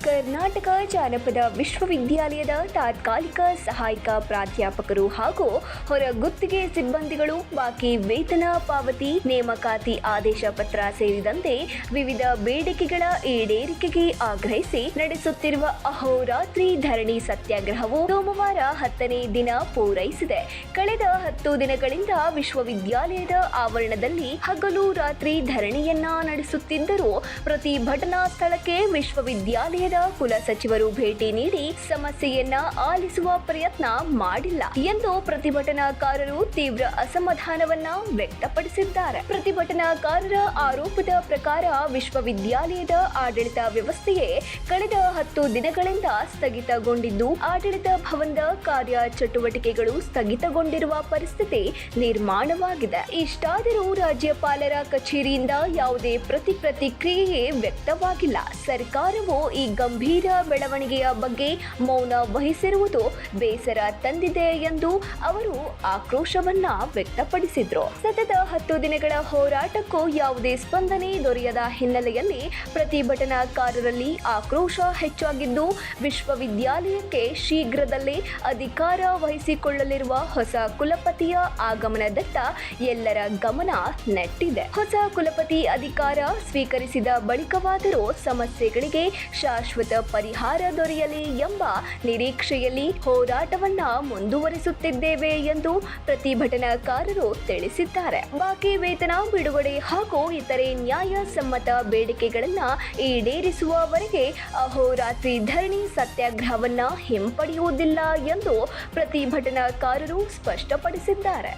ಕರ್ನಾಟಕ ಜಾನಪದ ವಿಶ್ವವಿದ್ಯಾಲಯದ ತಾತ್ಕಾಲಿಕ ಸಹಾಯಕ ಪ್ರಾಧ್ಯಾಪಕರು ಹಾಗೂ ಹೊರಗುತ್ತಿಗೆ ಸಿಬ್ಬಂದಿಗಳು ಬಾಕಿ ವೇತನ ಪಾವತಿ, ನೇಮಕಾತಿ ಆದೇಶ ಪತ್ರ ಸೇರಿದಂತೆ ವಿವಿಧ ಬೇಡಿಕೆಗಳ ಈಡೇರಿಕೆಗೆ ಆಗ್ರಹಿಸಿ ನಡೆಸುತ್ತಿರುವ ಅಹೋರಾತ್ರಿ ಧರಣಿ ಸತ್ಯಾಗ್ರಹವು ಸೋಮವಾರ 10ನೇ ದಿನ ಪೂರೈಸಿದೆ. ಕಳೆದ 10 ದಿನಗಳಿಂದ ವಿಶ್ವವಿದ್ಯಾಲಯದ ಆವರಣದಲ್ಲಿ ಹಗಲು ರಾತ್ರಿ ಧರಣಿಯನ್ನ ನಡೆಸುತ್ತಿದ್ದರೂ ಪ್ರತಿಭಟನಾ ಸ್ಥಳಕ್ಕೆ ವಿಶ್ವವಿದ್ಯಾಲಯದ ಕುಲಸಚಿವರು ಭೇಟಿ ನೀಡಿ ಸಮಸ್ಯೆಯನ್ನ ಆಲಿಸುವ ಪ್ರಯತ್ನ ಮಾಡಿಲ್ಲ ಎಂದು ಪ್ರತಿಭಟನಾಕಾರರು ತೀವ್ರ ಅಸಮಾಧಾನವನ್ನ ವ್ಯಕ್ತಪಡಿಸಿದ್ದಾರೆ. ಪ್ರತಿಭಟನಾಕಾರರ ಆರೋಪದ ಪ್ರಕಾರ ವಿಶ್ವವಿದ್ಯಾಲಯದ ಆಡಳಿತ ವ್ಯವಸ್ಥೆಯೇ ಕಳೆದ 10 ದಿನಗಳಿಂದ ಸ್ಥಗಿತಗೊಂಡಿದ್ದು, ಆಡಳಿತ ಭವನದ ಕಾರ್ಯ ಚಟುವಟಿಕೆಗಳು ಸ್ಥಗಿತಗೊಂಡಿರುವ ಪರಿಸ್ಥಿತಿ ನಿರ್ಮಾಣವಾಗಿದೆ. ಇಷ್ಟಾದರೂ ರಾಜ್ಯಪಾಲರ ಕಚೇರಿಯಿಂದ ಯಾವುದೇ ಪ್ರತಿಕ್ರಿಯೆ ವ್ಯಕ್ತವಾಗಿಲ್ಲ. ಸರ್ಕಾರವು ಈ ಗಂಭೀರ ಬೆಳವಣಿಗೆಯ ಬಗ್ಗೆ ಮೌನ ವಹಿಸಿರುವುದು ಬೇಸರ ತಂದಿದೆ ಎಂದು ಅವರು ಆಕ್ರೋಶವನ್ನ ವ್ಯಕ್ತಪಡಿಸಿದ್ರು. ಸತತ 10 ದಿನಗಳ ಹೋರಾಟಕ್ಕೂ ಯಾವುದೇ ಸ್ಪಂದನೆ ದೊರೆಯದ ಹಿನ್ನೆಲೆಯಲ್ಲಿ ಪ್ರತಿಭಟನಾಕಾರರಲ್ಲಿ ಆಕ್ರೋಶ ಹೆಚ್ಚಾಗಿದ್ದು, ವಿಶ್ವವಿದ್ಯಾಲಯಕ್ಕೆ ಶೀಘ್ರದಲ್ಲೇ ಅಧಿಕಾರ ವಹಿಸಿಕೊಳ್ಳಲಿರುವ ಹೊಸ ಕುಲಪತಿಯ ಆಗಮನದತ್ತ ಎಲ್ಲರ ಗಮನ ನೆಟ್ಟಿದೆ. ಹೊಸ ಕುಲಪತಿ ಅಧಿಕಾರ ಸ್ವೀಕರಿಸಿದ ಬಳಿಕವಾದರೂ ಸಮಸ್ಯೆಗಳಿಗೆ ಶಾಶ್ವತ ಪರಿಹಾರ ದೊರೆಯಲಿ ಎಂಬ ನಿರೀಕ್ಷೆಯಲ್ಲಿ ಹೋರಾಟವನ್ನ ಮುಂದುವರಿಸುತ್ತಿದ್ದೇವೆ ಎಂದು ಪ್ರತಿಭಟನಾಕಾರರು ತಿಳಿಸಿದ್ದಾರೆ. ಬಾಕಿ ವೇತನ ಬಿಡುಗಡೆ ಹಾಗೂ ಇತರೆ ನ್ಯಾಯಸಮ್ಮತ ಬೇಡಿಕೆಗಳನ್ನ ಈಡೇರಿಸುವವರೆಗೆ ಅಹೋರಾತ್ರಿ ಧರಣಿ ಸತ್ಯಾಗ್ರಹವನ್ನ ಹಿಂಪಡೆಯುವುದಿಲ್ಲ ಎಂದು ಪ್ರತಿಭಟನಾಕಾರರು ಸ್ಪಷ್ಟಪಡಿಸಿದ್ದಾರೆ.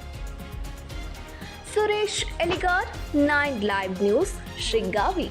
Suresh Eligar, 9 live news, Shiggavi.